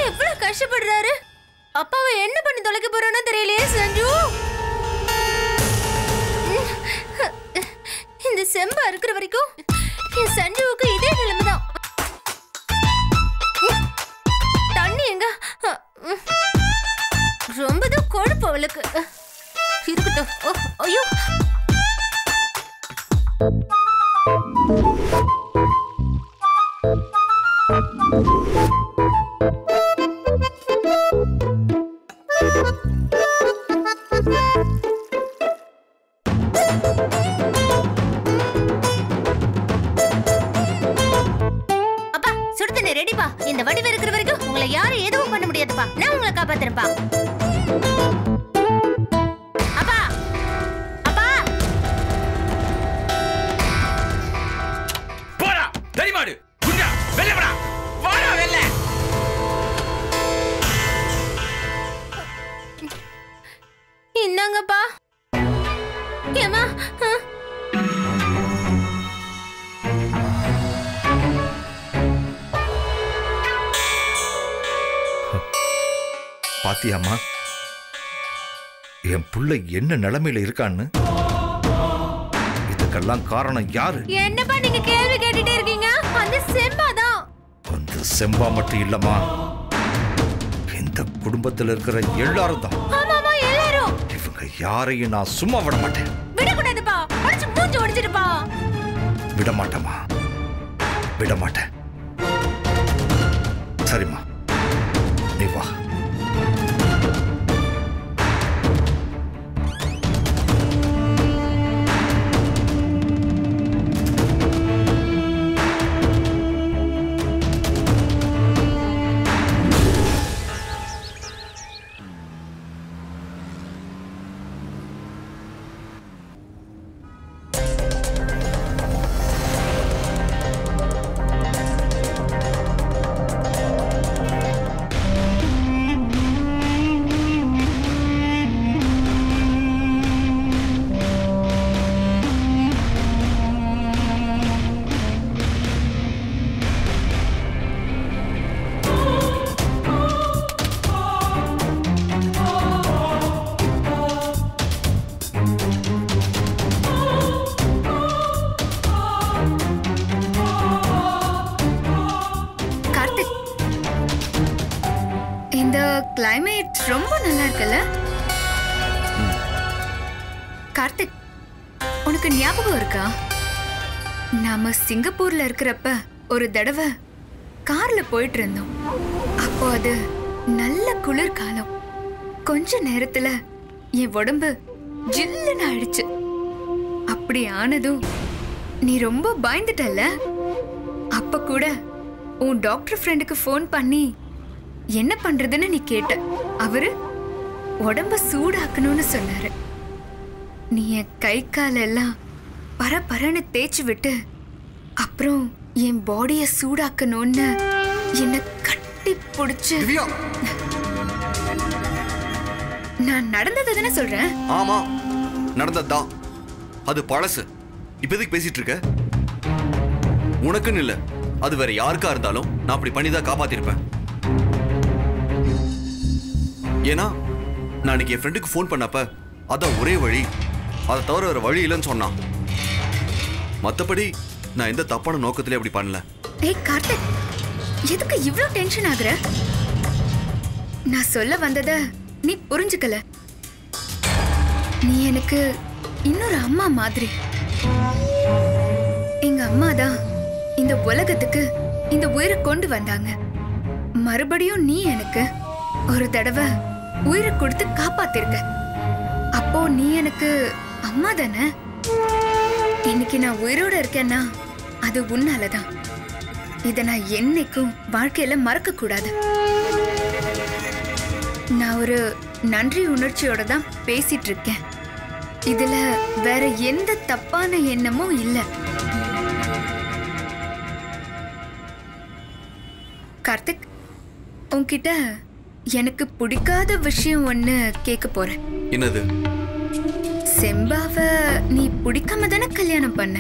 எவ்வளவு கஷ்டப்படுறாரு. அப்பாவை என்ன பண்ணி தொலைக்க போறோன்னு தெரியலையே சஞ்சு. இந்த செம்பா இருக்கிற வரைக்கும் என் சஞ்சுவுக்கு இதே நிலைமைதான். தண்ணி எங்க ரொம்பதான் கொழுப்பு அவளுக்கு இருக்கட்டும். ஐயோ அப்பா சுடுதண்ணி ரெடிப்பா. இந்த வடிவு இருக்கிற வரைக்கும் உங்களை யாரும் எதுவும் பண்ண முடியாதுப்பா. நான் உங்களை காப்பாத்துறேன்ப்பா. அப்பா அப்பா போடா தரிமாடு குண்டா வெள்ளடா வாடா வெள்ள. இந்தாங்கப்பா. ஏமா பாத்தியாமா என் புள்ள என்ன நிலைமையில இருக்கான்னு? இதுக்கெல்லாம் காரணம் யாரு? என்னப்பா நீங்க கேள்வி கேட்டுட்டே இருக்கீங்க? அந்த செம்பாதான். அந்த செம்பா மட்டும் இல்லம்மா, இந்த குடும்பத்தில் இருக்கிற எல்லாரும் தான். ஆமாமா எல்லாரும். இவங்க யாரையும் நான் சும்மா விட மாட்டேன். விடக்கூடாதுப்பா. அடிச்சு மூஞ்சி உடைச்சிடுப்பா. விட மாட்டேம்மா, விட மாட்டேன். சரிம்மா நீ வா. கிளைமேட் ரொம்ப நல்லா இருக்குல்ல கார்த்திக்? உனக்கு ஞாபகம் இருக்கா நாம சிங்கப்பூர்ல இருக்கிறப்ப ஒரு தடவை கார்ல போயிட்டு இருந்தோம். அப்போ அது நல்ல குளிர்காலம். கொஞ்ச நேரத்துல என் உடம்பு ஜில்லுன்னு ஆயிடுச்சு. அப்படி ஆனதும் நீ ரொம்ப பயந்துட்டல்ல. அப்ப கூட உன் டாக்டர் ஃப்ரெண்டுக்கு ஃபோன் பண்ணி என்ன பண்றதுன்னு நீ கேட்ட. அவரு உடம்ப சூடாக்கணும்னு சொன்னாரு. நீ என் கை கால எல்லாம் பரபரன்னு தேய்ச்சி விட்டு அப்புறம் என் பாடிய சூடாக்கணும்னு என்ன கட்டி பிடிச்சு. நான் நடந்ததுன்னு சொல்றேன். ஆமா நடந்ததுதான். அது பழசு. இப்ப எதுக்கு பேசிட்டு இருக்க? உனக்குன்னு இல்ல, அது வேற யாருக்கா இருந்தாலும் நான் அப்படி பண்ணிதான் காப்பாத்திருப்பேன். ஏன்னா நான் இன்னைக்கு என் ஃப்ரெண்டுக்கு ஃபோன் பண்ணப்ப அதான் ஒரே வழி, அதை தவிர வேற வழி இல்லைன்னு சொன்னான். மத்தபடி நான் எந்த தப்பான நோக்கத்திலே அப்படி பண்ணல. ஏய் கார்த்திக், எதுக்கு இவ்ளோ டென்ஷன் ஆகுற? நான் சொல்ல வந்தத நீ புரிஞ்சுக்கல. நீ எனக்கு இன்னொரு அம்மா மாதிரி. எங்க அம்மா தான் இந்த உலகத்துக்கு இந்த உயிரை கொண்டு வந்தாங்க. மறுபடியும் நீ எனக்கு ஒரு தடவை உயிரை கொடுத்து காப்பாத்திருக்க. அப்போ நீ எனக்கு அம்மா தானே. இன்னைக்கு நான் உயிரோட இருக்கேன்னா அது உன்னாலதான். இதை நான் என்னைக்கும் வாழ்க்கையில மறக்க கூடாது. நான் ஒரு நன்றி உணர்ச்சியோட தான் பேசிட்டு இருக்கேன். இதுல வேற எந்த தப்பான எண்ணமும் இல்ல. கார்த்திக், உன்கிட்ட எனக்கு பிடிக்காத விஷயம் ஒண்ணு கேட்க போறேன். என்னது? செம்பாவ நீ பிடிக்காம தானே கல்யாணம் பண்ண?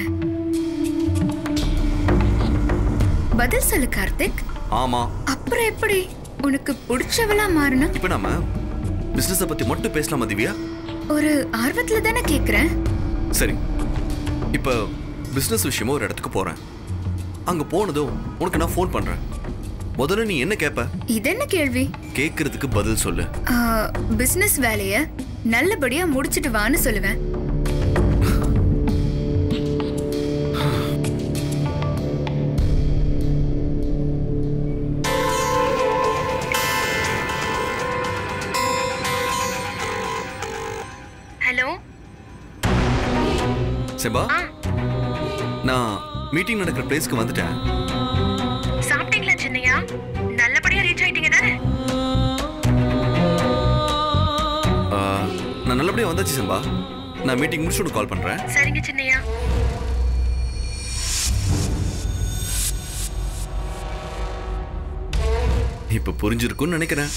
பதில் சொல்லு கார்த்திக். ஆமா. அப்புறம் எப்படி உனக்கு பிடிச்சவளா மாறணும். இப்ப நாம பிசினஸ் பத்தி மட்டும் பேசலாமா திவ்யா? ஒரு ஆர்வத்துல தானே கேக்குறேன். சரி, இப்ப பிசினஸ் விஷயமா ஒரு இடத்துக்கு போறேன். அங்க போனதும் உனக்கு நான் ஃபோன் பண்றேன். முதல்ல நீ என்ன கேட்ப? இது என்ன கேள்வி? கேக்குறதுக்கு பதில் சொல்லு. பிசினஸ் வேலைய நல்லபடியா முடிச்சிட்டு வான்னு சொல்லுவேன். ஹலோ செம்பா, நான் மீட்டிங் நடக்கிற பிளேஸ்க்கு வந்துட்டேன். சாப்பிட்டீங்களா சின்னையா? நல்லபடியா ரீச் ஆயிட்டீங்க தானே? நான் நல்லபடியா வந்தாச்சு செம்பா. நான் மீட்டிங் முடிச்சுட்டு கால் பண்றேன். சரிங்க சின்னையா. இப்ப புரிஞ்சிருக்கும்னு நினைக்கிறேன்.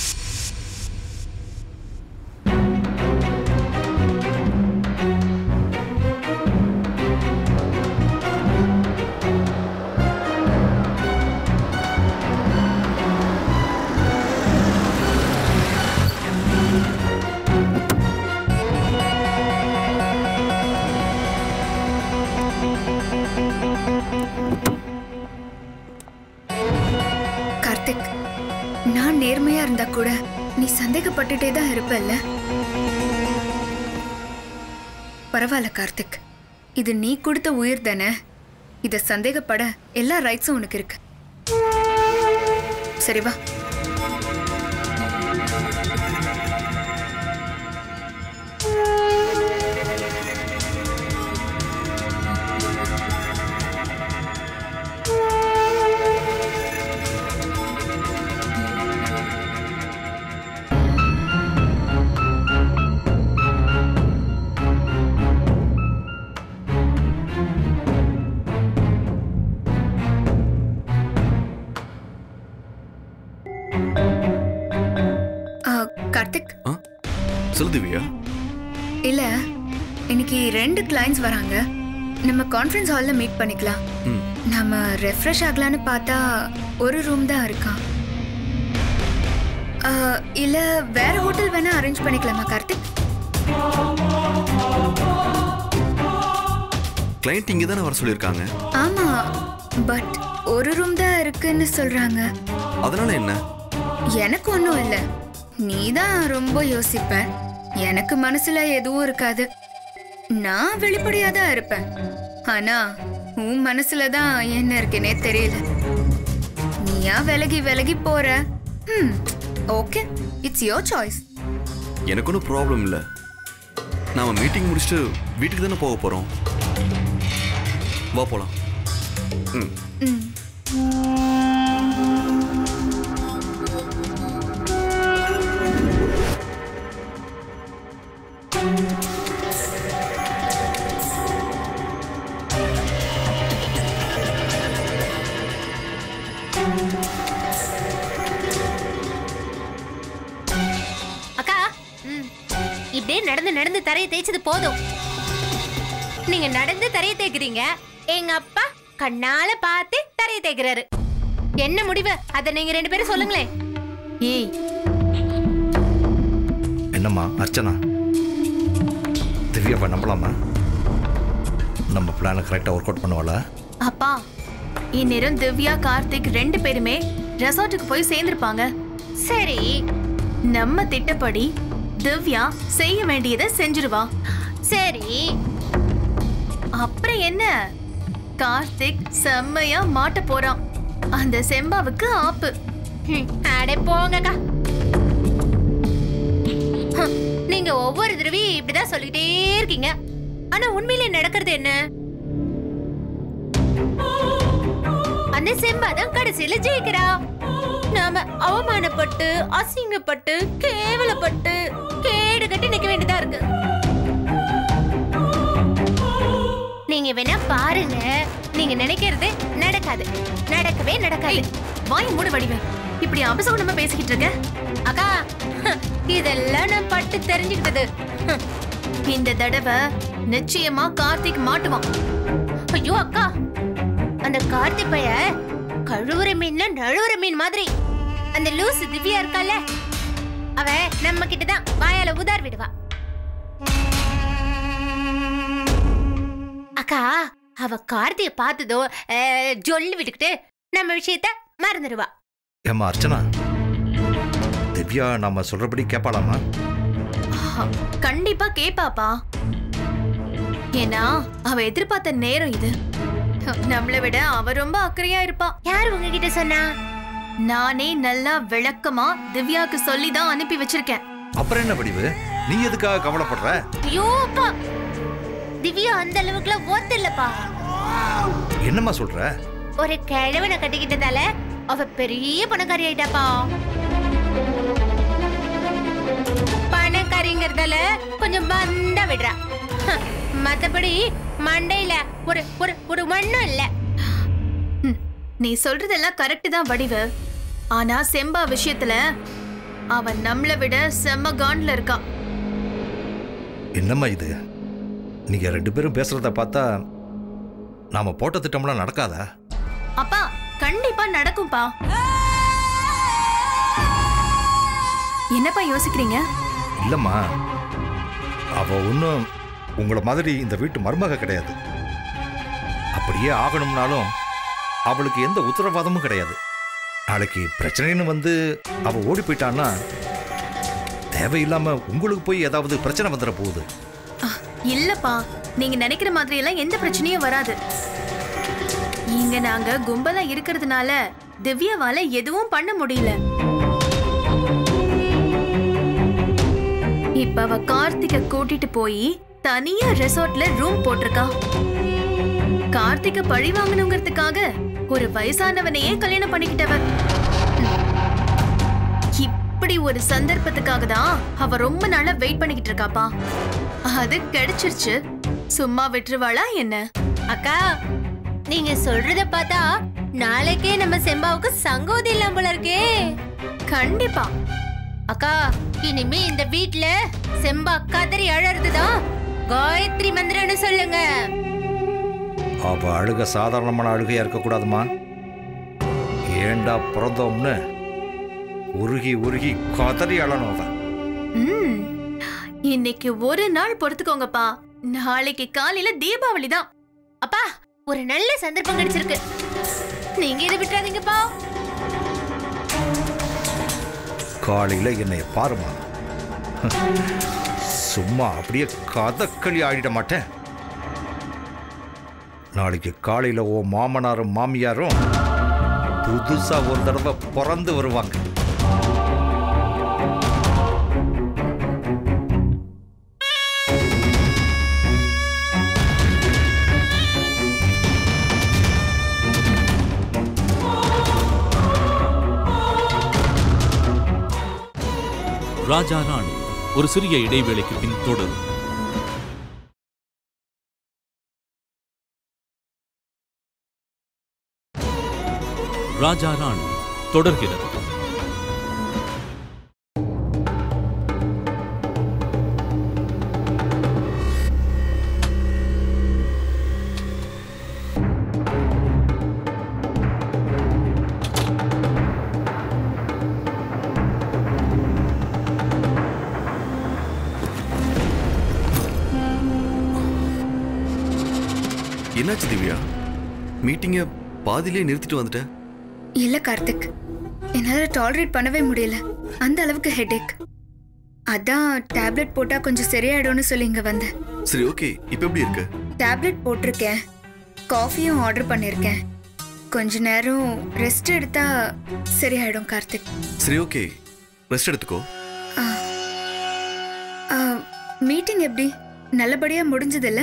கார்த்திக், நான் நேர்மையா இருந்தா கூட நீ சந்தேகப்பட்டுட்டே தான் இருப்பல்ல? பரவாயில்ல கார்த்திக், இது நீ கொடுத்த உயிர் தானே. இத சந்தேகப்பட எல்லா ரைட்ஸும் உனக்கு இருக்கு. சரி வா. கார்த்திக், சொல்லு திவ்யா. இல்ல, இன்னைக்கு 2 கிளைண்ட்ஸ் வராங்க. நம்ம கான்ஃபரன்ஸ் ஹால்ல மீட் பண்ணிக்கலாம். நாம ரெஃப்ரெஷ் ஆகலான்னு பார்த்தா ஒரு ரூம் தான் இருக்கான். இல்ல வேற ஹோட்டல் வேணா அரேஞ்ச் பண்ணிக்கலாமா கார்த்திக்? கிளையண்ட் இங்க தானே வர சொல்லிருக்காங்க. ஆமா, பட் ஒரு ரூம் தான் இருக்குன்னு சொல்றாங்க. அதனால என்ன? எனக்கு ஒண்ணும் இல்ல, நீதான் ரொம்ப யோசிப்ப. எனக்கு மனசுல எதுவும் இருக்காது. நான் வெளிப்படையா தான் இருப்பேன். ஆனா உன் மனசுல தான் என்ன இருக்குன்னே தெரியல. நீயா விலகி விலகி போற. Okay, it's your choice. எனக்கு ஒன்றும் ப்ராப்ளம் இல்லை. நாம மீட்டிங் முடிச்சுட்டு வீட்டுக்கு தானே போக போறோம். வா போலாம். இப்படியே நடந்து நடந்து தரையை தேய்ச்சது போதும். நீங்க நடந்து தரையை தேய்க்கிறீங்க, எங்க அப்பா கண்ணால பார்த்து தரையை தேய்க்கிறாரு. என்ன முடிவு அத நீங்க 2 பேரும் சொல்லுங்களேன். ஏய், என்னம்மா அர்ச்சனா, திவ்யாவை நம்பலாமா? நம்ம பிளானை கரெக்டாக ஒர்க் அவுட் பண்ணுவாளா? அப்பா, இந்நேரம் திவ்யா கார்த்திக் 2 பேருமே ரெசார்ட்டுக்கு போய் சேர்ந்திருப்பாங்க. சரி, நம்ம திட்டப்படி திவ்யா செய்ய வேண்டியதை செஞ்சிருவா. சரி, அப்புறம் என்ன? கார்த்திக் செம்மையா மாட்ட போறான். அந்த செம்பாவுக்கு ஆப்பு. அடே போங்கக்கா. நீங்க ஒவ்வொரு தடவையும் இப்படிதான் சொல்லிட்டே இருக்கீங்க. ஆனா உண்மையிலே நடக்கிறது என்ன? அந்த செம்பா தான் கடைசியில ஜெயிக்கிறா. நாம அவமானப்பட்டு அசிங்கப்பட்டு கேவலப்பட்டு கேடு கட்டி நிக்க வேண்டியதா இருக்கு. நீங்க வேணா பாருங்க, நீங்க நினைக்கிறது நடக்காது, நடக்கவே நடக்காது. வாய் மூடு வடிவே, இப்படி அபசகுணமா பேசிக்கிட்டு இருக்க. அக்கா, இதெல்லாம் நான் பட்டு தெரிஞ்சுக்கிட்டது. இந்த தடவை நிச்சயமா கார்த்திக் மாட்டுவான். ஐயோ அக்கா, அந்த கார்த்திக் பைய கழுவுற மீன்ல நழுவுற மீன் மாதிரி அந்த லூசு திவ்யா இருக்கால, அவ நம்ம கிட்டதான் வாயால உதார் விடுவா. அக்கா, அவ கார்த்திய பார்த்ததோ ஜொல்லு விட்டுக்கிட்டு நம்ம விஷயத்த மறந்துடுவா. ஏமா அர்ச்சனா, திவ்யா நம்ம சொல்றபடி கேட்பாளாமா? கண்டிப்பா கேப்பாப்பா. ஏன்னா அவ எதிர்பார்த்த நேரம் இது. நம்மளை விட அவ ரொம்ப அக்கறையா இருப்பா. யார் உங்ககிட்ட சொன்னா? நானே நல்லா விளக்கமா திவ்யாக்கு சொல்லிதான் அனுப்பி வச்சிருக்கேன். அப்புறம் என்ன வடிவு, நீ எதுக்காக கவலைப்படுற? ஐயோ அப்பா, திவ்யா அந்த அளவுக்குலாம் ஒர்த் இல்லப்பா. என்னம்மா சொல்ற? ஒரு கிழவனை கட்டிக்கிட்டதால அவ பெரிய பணக்காரி ஆயிட்டாப்பா. பணக்காரிங்கிறதால கொஞ்சம் பந்தா விடுறா. மத்தபடி மண்டையில ஒரு ஒரு ஒரு மண்ணும் இல்ல. நீ சொல்றதெல்லாம் கரெக்ட் தான் வடிவு. ஆனா செம்பா விஷயத்துல அவன் நம்மளை விட செம்ம காண்ட்ல இருக்கா. என்னம்மா இது, நீங்க 2 பேரும் பேசுறத பார்த்தா நாம போட்ட திட்டம்லாம் நடக்காதா? அப்பா கண்டிப்பா நடக்கும்பா. என்னப்பா யோசிக்கிறீங்க? இல்லம்மா, அவ ஒன்றும் உங்களை மாதிரி இந்த வீட்டு மருமக கிடையாது. அப்படியே ஆகணும்னாலும் அவளுக்கு எந்த உத்தரவாதமும் கிடையாது. நாளைக்கு பிரச்சனைன்னு வந்து அவ ஓடி போயிட்டான்னா தேவையில்லாம உங்களுக்கு போய் ஏதாவது பிரச்சனை வந்துட போகுது. இல்லப்பா, நீங்க நினைக்கிற மாதிரி எல்லாம் எந்த பிரச்சனையும் வராது. இங்க நாங்க கும்பலா இருக்கிறதுனால திவ்யாவால எதுவும் பண்ண முடியல. இப்ப அவ கார்த்திகை கூட்டிட்டு போய் தனியா ரெசார்ட்ல ரூம் போட்டிருக்கா. கார்த்திகை பழி வாங்கணுங்கிறதுக்காக ஒரு வயசானவனையே கல்யாணம் பண்ணிக்கிட்டவ. இப்படி ஒரு சந்தர்ப்பத்துக்காக தான் அவ ரொம்ப நாளா வெயிட் பண்ணிக்கிட்டு இருக்காப்பா. அது கிடைச்சிருச்சு, சும்மா விட்டுருவாளா என்ன? அக்கா, நீங்க சொல்றத பார்த்தா நாளைக்கே நம்ம செம்பாவுக்கு சங்கோதி இல்லாம போல இருக்கே. கண்டிப்பா அக்கா, இனிமே இந்த வீட்ல செம்பா கதறி அழறதுதான் காயத்ரி மந்திரம்னு சொல்லுங்க. அவ அழுக சாதாரணமான அழுகையா இருக்கக்கூடாதுமா. ஏண்டா பிறந்தோம்னு உருகி உருகி கதறி அழணும் அவ. இன்னைக்கு ஒரு நாள் பொறுத்துக்கோங்கப்பா, நாளைக்கு காலையில தீபாவளி தான். அப்பா, ஒரு நல்ல சந்தர்ப்பம் கிடைச்சிருக்கு, நீங்க இதை விட்டுறாதீங்கப்பா. காலையில என்னை பாருமா, சும்மா அப்படியே கதக்களி ஆடிட மாட்டேன். நாளைக்கு காலையில ஓ மாமனாரும் மாமியாரும் புதுசா ஒரு தடவை பிறந்து வருவாங்க. ராஜா ராணி ஒரு சிறிய இடைவேளைக்கு பின் தொடரும். ராஜா ராணி தொடர்கிறது. என்னாச்சு திவ்யா, மீட்டிங்க பாதியிலே நிறுத்திட்டு வந்துட்ட? இல்ல கார்த்திக், என்னால டாலரேட் பண்ணவே முடியல, அந்த அளவுக்கு ஹெடேக். அதான் டேப்லெட் போட்டா கொஞ்சம் சரியாயிடும்னு சொல்லி இங்க வந்தேன். சரி, ஓகே. இப்போ எப்படி இருக்கு? டேப்லெட் போட்டிருக்கேன், காஃபியும் ஆர்டர் பண்ணிருக்கேன். கொஞ்ச நேரம் ரெஸ்ட் எடுத்தா சரியாயிடும் கார்த்திக். சரி, ஓகே, ரெஸ்ட் எடுத்துக்கோ. மீட்டிங் எப்படி, நல்லபடியா முடிஞ்சதில்ல?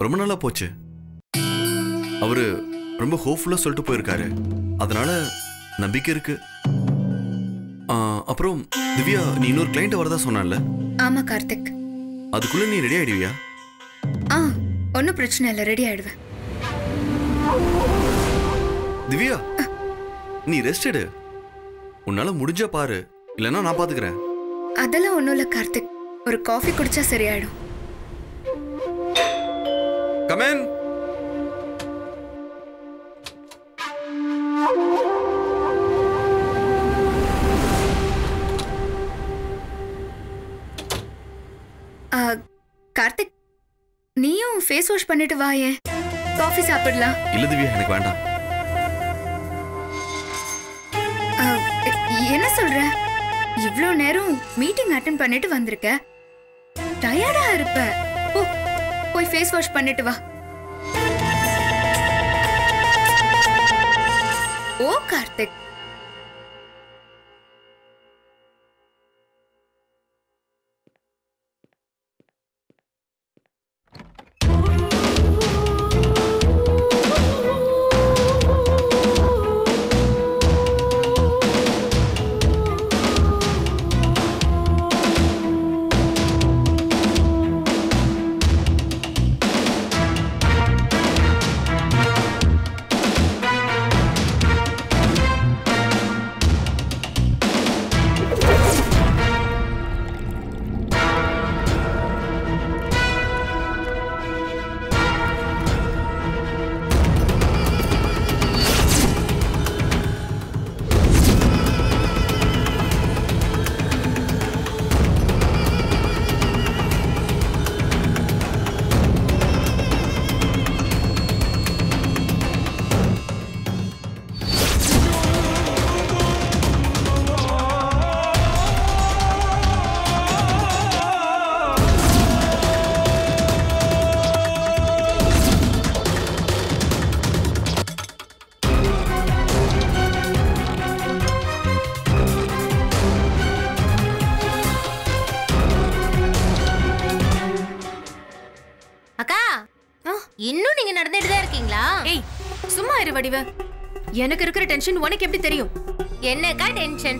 ரொம்ப நல்லா போச்சு. அவரு ரொம்ப ஹோப்ஃபுல்லா சொல்லிட்டு போயிருக்காரு, அதனால நம்பிக்கை இருக்கு. அப்புறம் திவ்யா, நீ இன்னொரு கிளைண்ட் வரதா சொன்னால? ஆமா கார்த்திக். அதுக்குள்ள நீ ரெடி ஆயிடுவியா? ஒன்னும் பிரச்சனை இல்லை, ரெடி ஆயிடுவேன். திவ்யா, நீ ரெஸ்ட் எடு, உன்னால முடிஞ்சா பாரு, இல்லைன்னா நான் பாத்துக்கிறேன். அதெல்லாம் ஒன்னும் இல்ல கார்த்திக், ஒரு காஃபி குடிச்சா சரியாயிடும். Come in. கார்த்திக், நீயும் ஃபேஸ் வாஷ் பண்ணிட்டு வாயே, காஃபி சாப்பிடலாம். இல்ல திவ்யா, எனக்கு வேண்டாம். என்ன சொல்ற? இவ்ளோ நேரம் மீட்டிங் அட்டெண்ட் பண்ணிட்டு வந்திருக்க, டயர்டா இருப்ப. போய் ஃபேஸ் வாஷ் பண்ணிட்டு வா. ஓ கார்த்திக். இன்னும் நீங்க நடந்துட்டு தான் இருக்கீங்களா? ஏய் சும்மா இரு வடிவ. எனக்கு இருக்கிற டென்ஷன் உனக்கு எப்படி தெரியும்? என்னக்கா டென்ஷன்?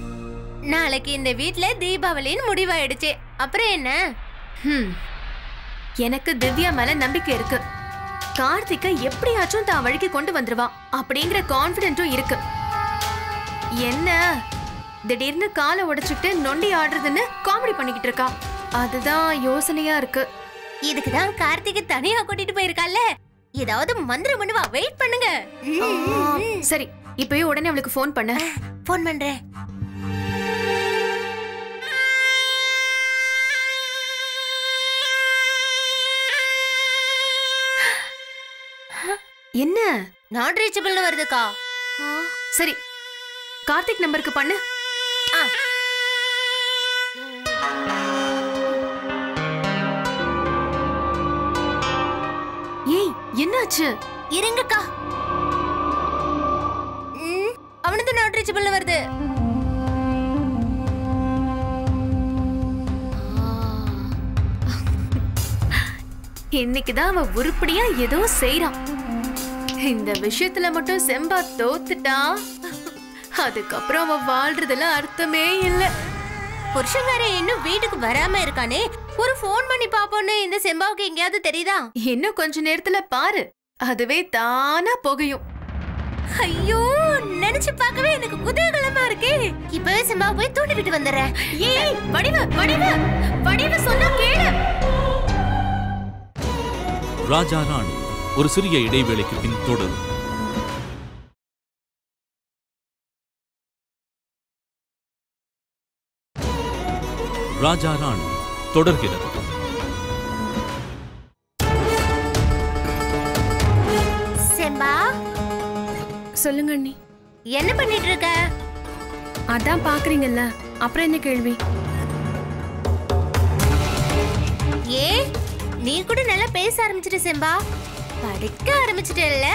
நாளைக்கு இந்த வீட்ல தீபாவளின்னு முடிவாயிடுச்சு. அப்புறம் என்ன? எனக்கு திவ்யா மேல நம்பிக்கை இருக்கு. கார்த்திகை எப்படியாச்சும் தான் வழிக்கு கொண்டு வந்துருவா அப்படிங்கிற கான்ஃபிடென்ட்டும் இருக்கு. என்ன திடீர்னு காலை உடைச்சுக்கிட்டு நொண்டி ஆடுறதுன்னு காமெடி பண்ணிக்கிட்டு இருக்கா. அதுதான் யோசனையா இருக்கு. இதுக்குதான் கார்த்திகை தனியா கூட்டிட்டு போயிருக்கால. ஏதாவது மந்திரம் பண்ணுவா, வெயிட் பண்ணுங்க. சரி, இப்பவே உடனே அவளுக்கு ஃபோன் பண்ணு. ஃபோன் பண்றேன். என்ன நாட் ரீச்சபிள்னு வருதுக்கா. சரி, கார்த்திக் நம்பருக்கு பண்ணு. ஏய் என்னாச்சு? இருங்கக்கா. அவனது நாட் ரீச்சபிள்னு வருது. இன்னைக்குதான் அவ உருப்படியா ஏதோ செய்றான். இந்த விஷயத்துல மட்டும் செம்பா தோத்துட்டா, அதுக்கப்புறம் அவ வாழ்றதுல அர்த்தமே இல்ல. புருஷங்காரே இன்னும் வீட்டுக்கு வராம இருக்கானே, ஒரு ஃபோன் பண்ணி பாப்போன்னு இந்த செம்பாவுக்கு எங்கயாவது தெரியுதா? இன்னும் கொஞ்ச நேரத்துல பாரு, அதுவே தானா புகையும். ஐயோ, நினைச்சு பார்க்கவே எனக்கு குதூகலமா இருக்கே. இப்பவே செம்பாவை போய் தூண்டி விட்டு வந்துடுறேன். ஏய் வடிவ வடிவ வடிவ சொன்னா கேளு. ராஜா ராணி ஒரு சிறிய இடைவேளைக்கு பின் தொடரும். ராஜா ராணி தொடர்கிறது. செம்பா, சொல்லுங்க அண்ணி. என்ன பண்ணிட்டு இருக்க? அதான் பாக்குறீங்கல்ல, அப்புறம் என்ன கேள்வி? ஏ, நீ கூட நல்லா பேச ஆரம்பிச்சிட்ட செம்பா. படிக்க ஆரம்பிச்சிட்டல்ல,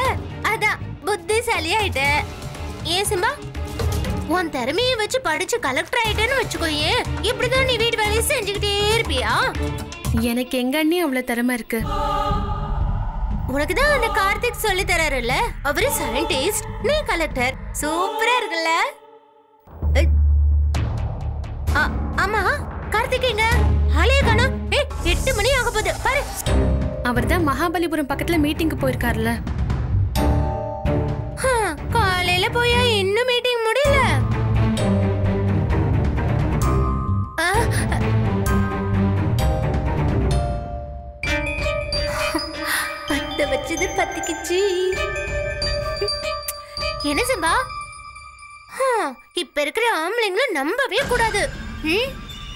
அதான் புத்திசாலி ஆயிட்ட. ஏன் செம்பா, உன் திறமையை வச்சு படிச்சு கலெக்டர் ஆயிட்டேன்னு வச்சுக்கோயே, இப்படிதான் நீ வீட்டு வேலையை செஞ்சுக்கிட்டே இருப்பியா? எனக்கு எங்க அண்ணி அவ்வளவு திறமை இருக்கு. உனக்குதான் அந்த கார்த்திக் சொல்லி தராருல்ல, அவரு சயின்டிஸ்ட், நீ கலெக்டர். சூப்பரா இருக்குல்ல? ஆமா, கார்த்திக் எங்க? ஆளே காணோம். 8 மணி ஆக போகுது பாரு. அவர்தான் மகாபலிபுரம் பக்கத்துல மீட்டிங்க்கு போயிருக்காருல. காலையில போயா இன்னும் மீட்டிங் முடியல? பத்த வச்சது பத்திக்குச்சு. என்ன செம்பா, இப்ப இருக்கிற ஆம்பளைங்களை நம்பவே கூடாது.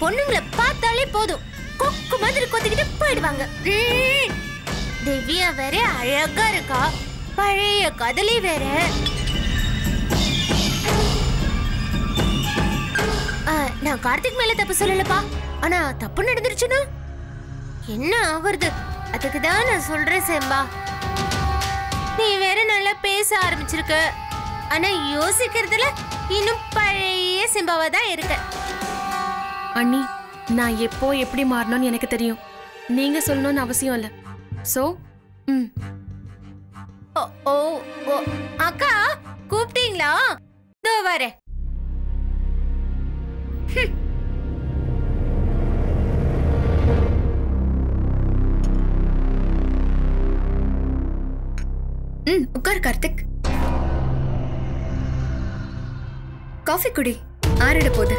பொண்ணுங்களை பார்த்தாலே போதும் கொக்கு மாதிரி கொத்திக்கிட்டு போயிடுவாங்க. திவ்யா வேற அழகா இருக்கா, பழைய கதலி வேற. நான் கார்த்திக் மேல தப்பு சொல்லலப்பா, ஆனா தப்பு நடந்துருச்சுன்னா என்ன ஆவறது? அதுக்குதான் நான் சொல்றேன் செம்பா, நீ வேற நல்லா பேச ஆரம்பிச்சிருக்க, ஆனா யோசிக்கிறதுல இன்னும் பழைய செம்பாவா தான் இருக்க. அண்ணி, நான் எப்போ எப்படி மாறணும்னு எனக்கு தெரியும், நீங்க சொல்லணும்னு அவசியம் இல்ல. சோ ஓ ஓ ஓ அக்கா கூப்பிட்டீங்களா? இதோ வரேன். உட்கார் கார்த்திக். காஃபி குடி, ஆறிட போகுது.